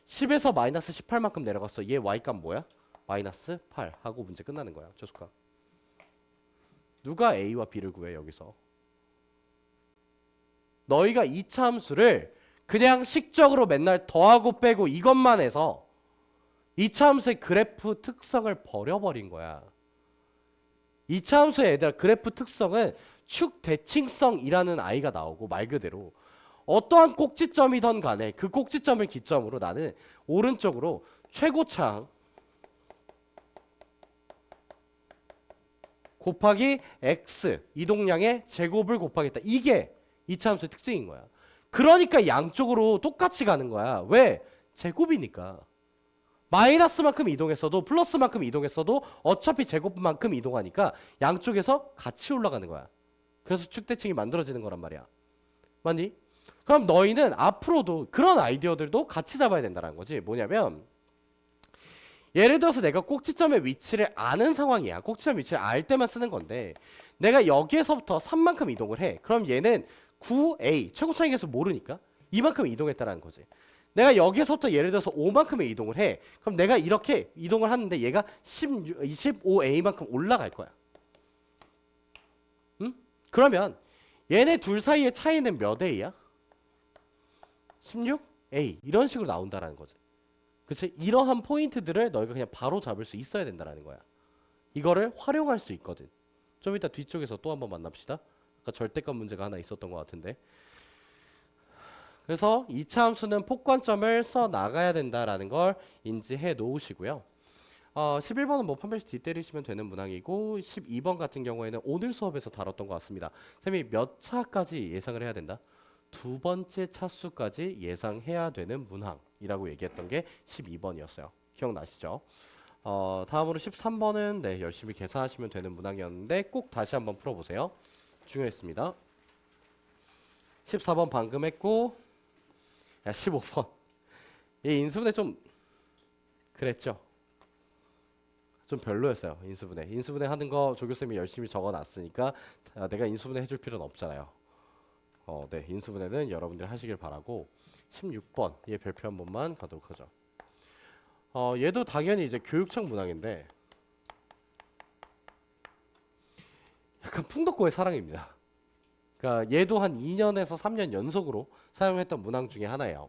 10에서 마이너스 18만큼 내려갔어. 얘 y값 뭐야? 마이너스 8 하고 문제 끝나는 거야. 조수가. 누가 a와 b를 구해 여기서? 너희가 2차 함수를 그냥 식적으로 맨날 더하고 빼고 이것만 해서 2차 함수의 그래프 특성을 버려버린 거야. 2차 함수의 얘들아 그래프 특성은 축 대칭성이라는 아이가 나오고 말 그대로 어떠한 꼭지점이던 간에 그 꼭지점을 기점으로 나는 오른쪽으로 최고차항 곱하기 x 이동량의 제곱을 곱하겠다. 이게 2차 함수의 특징인 거야. 그러니까 양쪽으로 똑같이 가는 거야. 왜? 제곱이니까. 마이너스만큼 이동했어도 플러스만큼 이동했어도 어차피 제곱만큼 이동하니까 양쪽에서 같이 올라가는 거야. 그래서 축대칭이 만들어지는 거란 말이야. 맞니? 그럼 너희는 앞으로도 그런 아이디어들도 같이 잡아야 된다는 거지. 뭐냐면 예를 들어서 내가 꼭지점의 위치를 아는 상황이야. 꼭지점 위치를 알 때만 쓰는 건데 내가 여기에서부터 3만큼 이동을 해. 그럼 얘는 9a 최고차항에서 모르니까 이만큼 이동했다는 거지. 내가 여기에서부터 예를 들어서 5만큼의 이동을 해. 그럼 내가 이렇게 이동을 하는데 얘가 25a만큼 올라갈 거야. 응? 그러면 얘네 둘 사이의 차이는 몇 a야? 16a 이런 식으로 나온다라는 거지. 그치? 이러한 포인트들을 너희가 그냥 바로 잡을 수 있어야 된다는 거야. 이거를 활용할 수 있거든. 좀 이따 뒤쪽에서 또 한번 만납시다. 아까 절대값 문제가 하나 있었던 것 같은데. 그래서 2차 함수는 폭관점을 써 나가야 된다라는 걸 인지해 놓으시고요. 11번은 뭐 판별식 뒤 때리시면 되는 문항이고 12번 같은 경우에는 오늘 수업에서 다뤘던 것 같습니다. 쌤이 몇 차까지 예상을 해야 된다? 두 번째 차수까지 예상해야 되는 문항이라고 얘기했던 게 12번이었어요. 기억나시죠? 다음으로 13번은 네, 열심히 계산하시면 되는 문항이었는데 꼭 다시 한번 풀어보세요. 중요했습니다. 14번 방금 했고 15번 이 인수분해 좀 그랬죠. 좀 별로였어요. 인수분해 하는 거 조교쌤이 열심히 적어놨으니까 내가 인수분해 해줄 필요는 없잖아요. 네, 인수분해는 여러분들이 하시길 바라고 16번 얘 별표 한 번만 가도록 하죠. 얘도 당연히 이제 교육청 문항인데 약간 풍덕고의 사랑입니다. 그러니까 얘도 한 2년에서 3년 연속으로 사용했던 문항 중에 하나예요.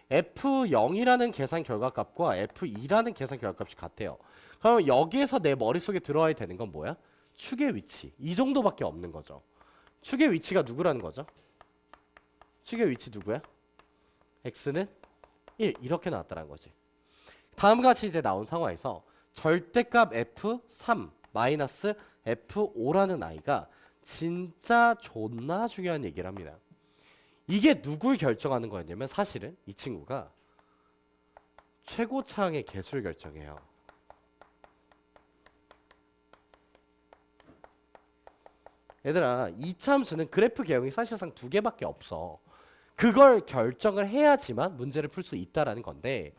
F0이라는 계산 결과값과 F2라는 계산 결과값이 같아요. 그럼 여기에서 내 머릿속에 들어와야 되는 건 뭐야? 축의 위치 이 정도밖에 없는 거죠. 축의 위치가 누구라는 거죠? 축의 위치 누구야? x는 1 이렇게 나왔다는 거지. 다음과 같이 이제 나온 상황에서 절대값 f3 마이너스 f5라는 아이가 진짜 존나 중요한 얘기를 합니다. 이게 누굴 결정하는 거였냐면 사실은 이 친구가 최고차항의 개수를 결정해요. 얘들아, 이차함수는 그래프 개형이 사실상 두 개밖에 없어. 그걸 결정을 해야지만 문제를 풀 수 있다라는 건데,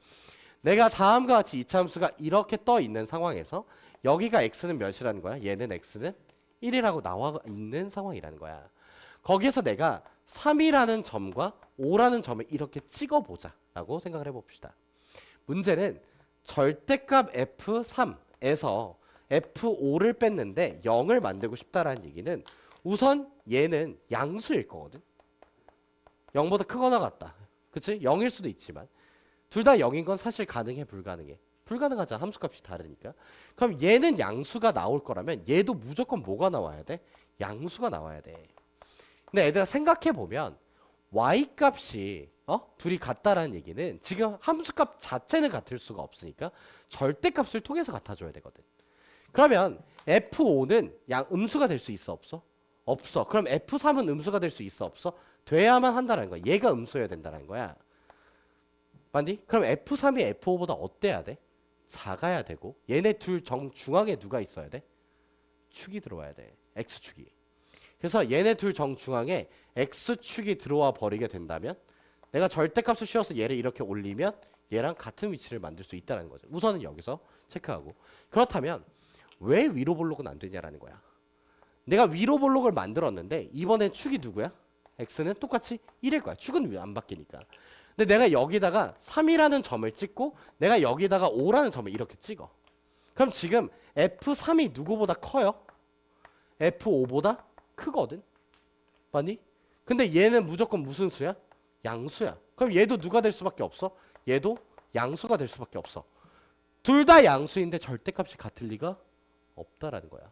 내가 다음과 같이 이차함수가 이렇게 떠 있는 상황에서 여기가 x는 몇이라는 거야? 얘는 x는 1이라고 나와 있는 상황이라는 거야. 거기에서 내가 3이라는 점과 5라는 점을 이렇게 찍어보자 라고 생각을 해봅시다. 문제는 절대값 f3에서 f5를 뺐는데 0을 만들고 싶다라는 얘기는 우선 얘는 양수일 거거든. 0보다 크거나 같다. 그치? 0일 수도 있지만 둘 다 0인 건 사실 가능해 불가능해? 불가능하잖아. 함수값이 다르니까. 그럼 얘는 양수가 나올 거라면 얘도 무조건 뭐가 나와야 돼? 양수가 나와야 돼. 근데 애들아 생각해보면 y값이 둘이 같다라는 얘기는 지금 함수값 자체는 같을 수가 없으니까 절대값을 통해서 같아줘야 되거든. 그러면 f5는 음수가 될 수 있어 없어? 없어. 그럼 f3은 음수가 될 수 있어 없어? 돼야만 한다는 거야. 얘가 음수여야 된다는 거야. 맞니? 그럼 f3이 f5보다 어때야 돼? 작아야 되고 얘네 둘 정중앙에 누가 있어야 돼? 축이 들어와야 돼. x축이. 그래서 얘네 둘 정중앙에 x축이 들어와 버리게 된다면 내가 절대값을 씌워서 얘를 이렇게 올리면 얘랑 같은 위치를 만들 수 있다는 거죠. 우선은 여기서 체크하고. 그렇다면 왜 위로 볼록은 안 되냐라는 거야. 내가 위로 볼록을 만들었는데 이번엔 축이 누구야? x는 똑같이 1일 거야. 축은 왜 안 바뀌니까. 근데 내가 여기다가 3이라는 점을 찍고 내가 여기다가 5라는 점을 이렇게 찍어. 그럼 지금 f3이 누구보다 커요? f5보다 크거든. 맞니? 근데 얘는 무조건 무슨 수야? 양수야. 그럼 얘도 누가 될 수밖에 없어? 얘도 양수가 될 수밖에 없어. 둘 다 양수인데 절대값이 같을 리가 없다라는 거야.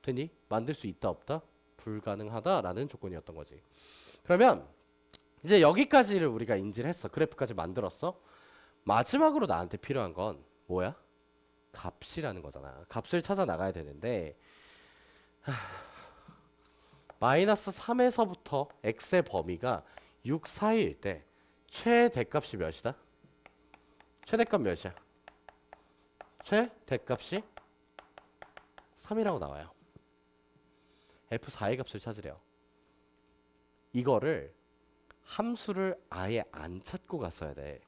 되니? 만들 수 있다 없다? 불가능하다라는 조건이었던 거지. 그러면 이제 여기까지를 우리가 인지를 했어. 그래프까지 만들었어. 마지막으로 나한테 필요한 건 뭐야? 값이라는 거잖아. 값을 찾아 나가야 되는데 마이너스 3에서부터 x의 범위가 6 사이일 때 최대값이 몇이다? 최대값 몇이야? 최대값이 3이라고 나와요. f4의 값을 찾으래요. 이거를 함수를 아예 안 찾고 갔어야 돼.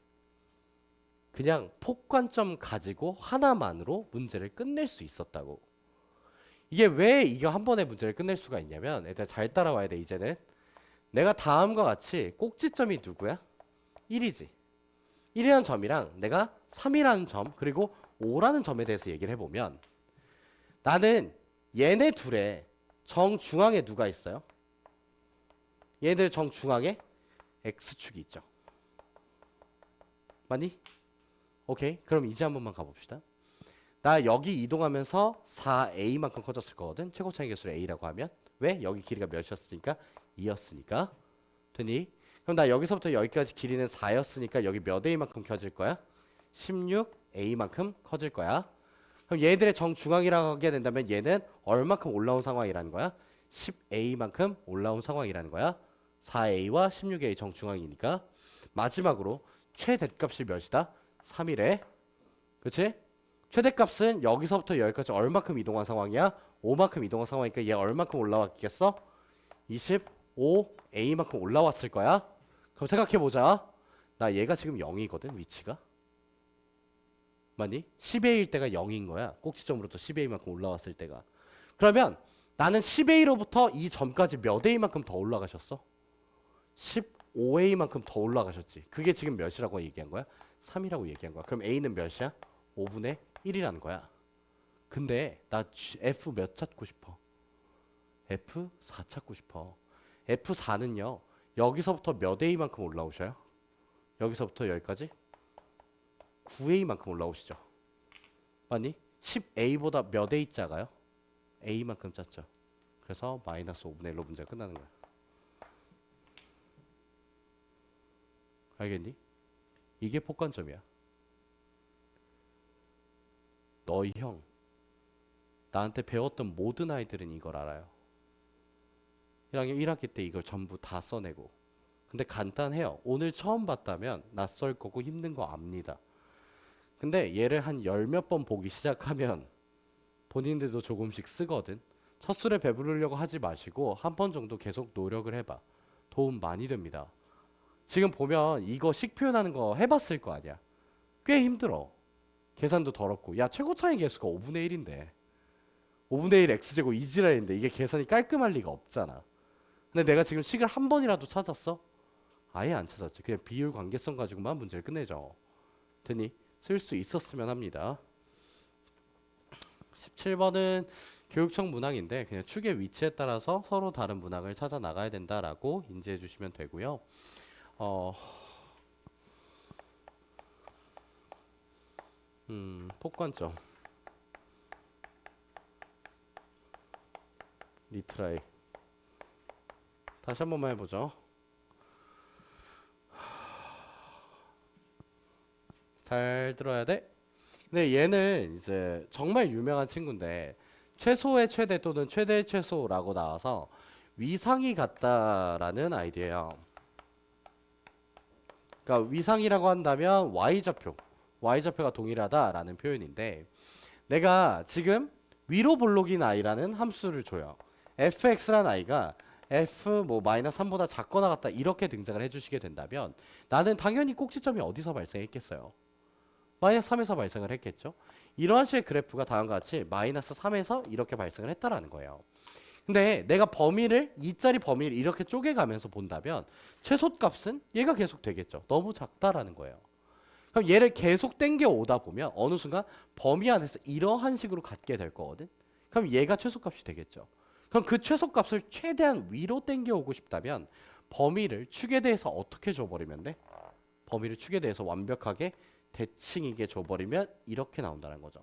그냥 폭관점 가지고 하나만으로 문제를 끝낼 수 있었다고. 이게 왜 이거 한 번에 문제를 끝낼 수가 있냐면 일단 잘 따라와야 돼. 이제는 내가 다음과 같이 꼭지점이 누구야? 1이지. 1이라는 점이랑 내가 3이라는 점 그리고 5라는 점에 대해서 얘기를 해보면 나는 얘네 둘의 정중앙에 누가 있어요? 얘들 정중앙에 x축이 있죠. 맞니? 오케이. 그럼 이제 한 번만 가봅시다. 나 여기 이동하면서 4a만큼 커졌을 거거든. 최고차의 개수를 a라고 하면 왜? 여기 길이가 몇이었으니까 2였으니까 되니? 그럼 나 여기서부터 여기까지 길이는 4였으니까 여기 몇 a만큼 커질 거야? 16a만큼 커질 거야. 그럼 얘들의 정중앙이라고 하게 된다면 얘는 얼마큼 올라온 상황이라는 거야? 10a만큼 올라온 상황이라는 거야. 4a와 16a 정중앙이니까. 마지막으로 최대값이 몇이다? 3이래. 그치? 최대값은 여기서부터 여기까지 얼마큼 이동한 상황이야? 5만큼 이동한 상황이니까 얘 얼마큼 올라왔겠어? 25a만큼 올라왔을 거야. 그럼 생각해보자. 나 얘가 지금 0이거든 위치가. 맞니? 10a일 때가 0인 거야. 꼭지점으로부터 10a만큼 올라왔을 때가. 그러면 나는 10a로부터 이 점까지 몇 a만큼 더 올라가셨어? 15a만큼 더 올라가셨지. 그게 지금 몇이라고 얘기한 거야? 3이라고 얘기한 거야. 그럼 a는 몇이야? 5분의 1이라는 거야. 근데 나 f 몇 찾고 싶어? f4 찾고 싶어. f4는요. 여기서부터 몇 a만큼 올라오셔요? 여기서부터 여기까지 9a만큼 올라오시죠. 맞니? 10a보다 몇 a 작아요? a만큼 짰죠. 그래서 마이너스 5분의 1로 문제가 끝나는 거야. 알겠니? 이게 폭관점이야. 너희 형, 나한테 배웠던 모든 아이들은 이걸 알아요. 1학년 1학기 때 이걸 전부 다 써내고. 근데 간단해요. 오늘 처음 봤다면 낯설 거고 힘든 거 압니다. 근데 얘를 한 열 몇 번 보기 시작하면 본인들도 조금씩 쓰거든. 첫 술에 배부르려고 하지 마시고 한 번 정도 계속 노력을 해봐. 도움 많이 됩니다. 지금 보면 이거 식 표현하는 거 해봤을 거 아니야. 꽤 힘들어. 계산도 더럽고. 야, 최고 차이 계수가 5분의 1인데 5분의 1 x제곱 이지랄인데 이게 계산이 깔끔할 리가 없잖아. 근데 내가 지금 식을 한 번이라도 찾았어? 아예 안 찾았지. 그냥 비율 관계성 가지고만 문제를 끝내죠. 됐니? 쓸 수 있었으면 합니다. 17번은 교육청 문항인데 그냥 축의 위치에 따라서 서로 다른 문항을 찾아 나가야 된다라고 인지해 주시면 되고요. 폭관점 리트라이 다시 한 번만 해보죠. 잘 들어야 돼. 근데 얘는 이제 정말 유명한 친구인데 최소의 최대 또는 최대의 최소라고 나와서 위상이 같다라는 아이디어예요. 그러니까 위상이라고 한다면 y좌표가 동일하다라는 표현인데 내가 지금 위로 볼록인 i라는 함수를 줘요. fx라는 i가 f 뭐 마이너스 3보다 작거나 같다 이렇게 등장을 해주시게 된다면 나는 당연히 꼭지점이 어디서 발생했겠어요? 마이너스 3에서 발생을 했겠죠. 이러한 식의 그래프가 다음과 같이 마이너스 3에서 이렇게 발생을 했다라는 거예요. 근데 내가 범위를 2짜리 범위를 이렇게 쪼개가면서 본다면 최소값은 얘가 계속 되겠죠. 너무 작다라는 거예요. 그럼 얘를 계속 땡겨 오다 보면 어느 순간 범위 안에서 이러한 식으로 갖게 될 거거든. 그럼 얘가 최소값이 되겠죠. 그럼 그 최소값을 최대한 위로 땡겨 오고 싶다면 범위를 축에 대해서 어떻게 줘버리면 돼? 범위를 축에 대해서 완벽하게 대칭이게 줘버리면 이렇게 나온다는 거죠.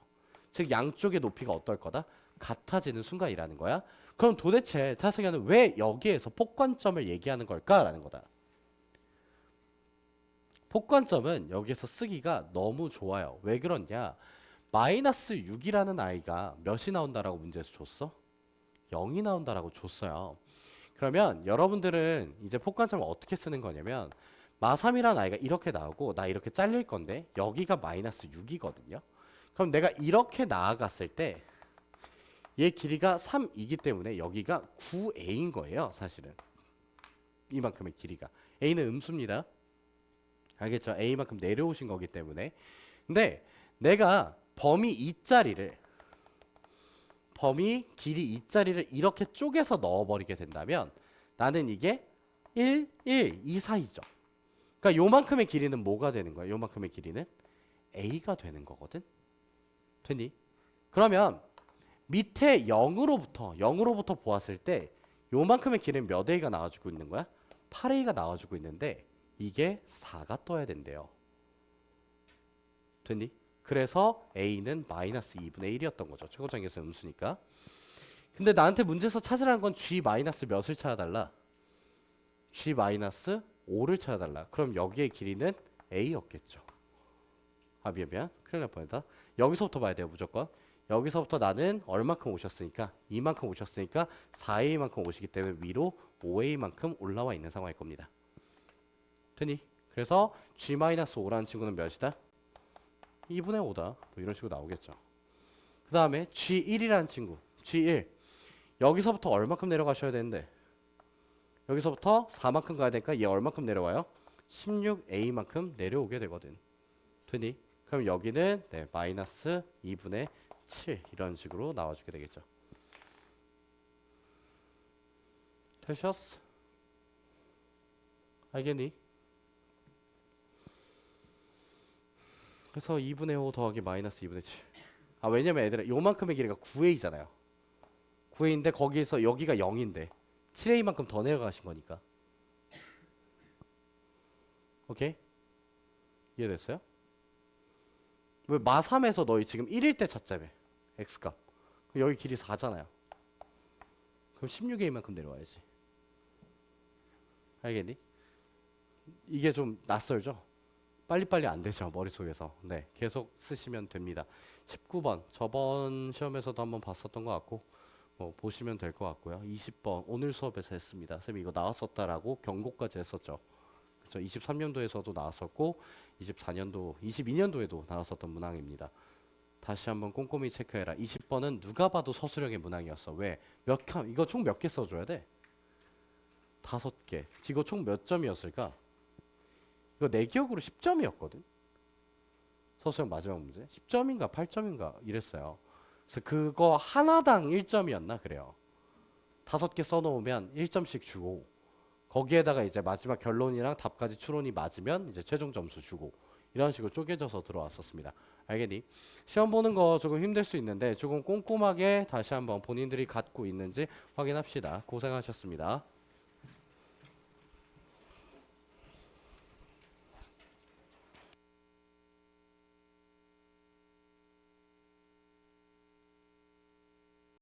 즉 양쪽의 높이가 어떨 거다? 같아지는 순간이라는 거야. 그럼 도대체 차승현은 왜 여기에서 폭관점을 얘기하는 걸까라는 거다. 폭관점은 여기에서 쓰기가 너무 좋아요. 왜 그러냐? 마이너스 6이라는 아이가 몇이 나온다라고 문제에서 줬어? 0이 나온다라고 줬어요. 그러면 여러분들은 이제 폭관점을 어떻게 쓰는 거냐면 마3이라는 아이가 이렇게 나오고 나 이렇게 잘릴 건데 여기가 마이너스 6이거든요. 그럼 내가 이렇게 나아갔을 때 얘 길이가 3이기 때문에 여기가 9a인 거예요. 사실은 이만큼의 길이가 a는 음수입니다. 알겠죠? a만큼 내려오신 거기 때문에. 근데 내가 범위 길이 2짜리를 이렇게 쪼개서 넣어버리게 된다면 나는 이게 1, 1, 2 사이죠. 그러니까 요만큼의 길이는 뭐가 되는 거야? 요만큼의 길이는 a가 되는 거거든. 됐니? 그러면 밑에 0으로부터 보았을 때 요만큼의 길이는 몇 a가 나와주고 있는 거야? 8a가 나와주고 있는데 이게 4가 떠야 된대요. 됐니? 그래서 a는 마이너스 2분의 1이었던 거죠. 최고장에서 음수니까. 근데 나한테 문제에서 찾으라는 건 g 마이너스 몇을 찾아달라? g 마이너스 5를 찾아달라. 그럼 여기의 길이는 a였겠죠. 아 미안 큰일 날 뻔했다. 여기서부터 봐야 돼요 무조건. 여기서부터 나는 얼마큼 오셨으니까 이만큼 오셨으니까 4a만큼 오시기 때문에 위로 5a만큼 올라와 있는 상황일 겁니다. 되니? 그래서 g-5라는 친구는 몇이다? 2분의 5다. 뭐 이런 식으로 나오겠죠. 그 다음에 g1이라는 친구 g1 여기서부터 얼마큼 내려가셔야 되는데 여기서부터 4만큼 가야 되니까 얘 얼마큼 내려와요? 16a만큼 내려오게 되거든. 되니? 그럼 여기는 네, 마이너스 2분의 7 이런 식으로 나와주게 되겠죠. 되셨어? 알겠니? 그래서 2분의 5 더하기 마이너스 2분의 7. 아 왜냐면 애들아 요만큼의 길이가 9a잖아요. 9a인데 거기에서 여기가 0인데 7a만큼 더 내려가신 거니까. 오케이? 이해됐어요? 왜 마3에서 너희 지금 1일 때 찾자며 x값. 여기 길이 4잖아요. 그럼 16A만큼 내려와야지. 알겠니? 이게 좀 낯설죠? 빨리빨리 안 되죠, 머릿속에서. 네, 계속 쓰시면 됩니다. 19번, 저번 시험에서도 한번 봤었던 것 같고, 보시면 될 것 같고요. 20번, 오늘 수업에서 했습니다. 선생님 이거 나왔었다라고 경고까지 했었죠. 그쵸? 23년도에서도 나왔었고, 24년도, 22년도에도 나왔었던 문항입니다. 다시 한번 꼼꼼히 체크해라. 20번은 누가 봐도 서술형의 문항이었어. 왜? 이거 총 몇 개 써줘야 돼? 5개. 이거 총 몇 점이었을까? 이거 내 기억으로 10점이었거든. 서수형 마지막 문제 10점인가 8점인가 이랬어요. 그래서 그거 하나당 1점이었나 그래요. 5개 써놓으면 1점씩 주고 거기에다가 이제 마지막 결론이랑 답까지 추론이 맞으면 이제 최종 점수 주고 이런 식으로 쪼개져서 들어왔었습니다. 알겠니? 시험 보는 거 조금 힘들 수 있는데 조금 꼼꼼하게 다시 한번 본인들이 갖고 있는지 확인합시다. 고생하셨습니다.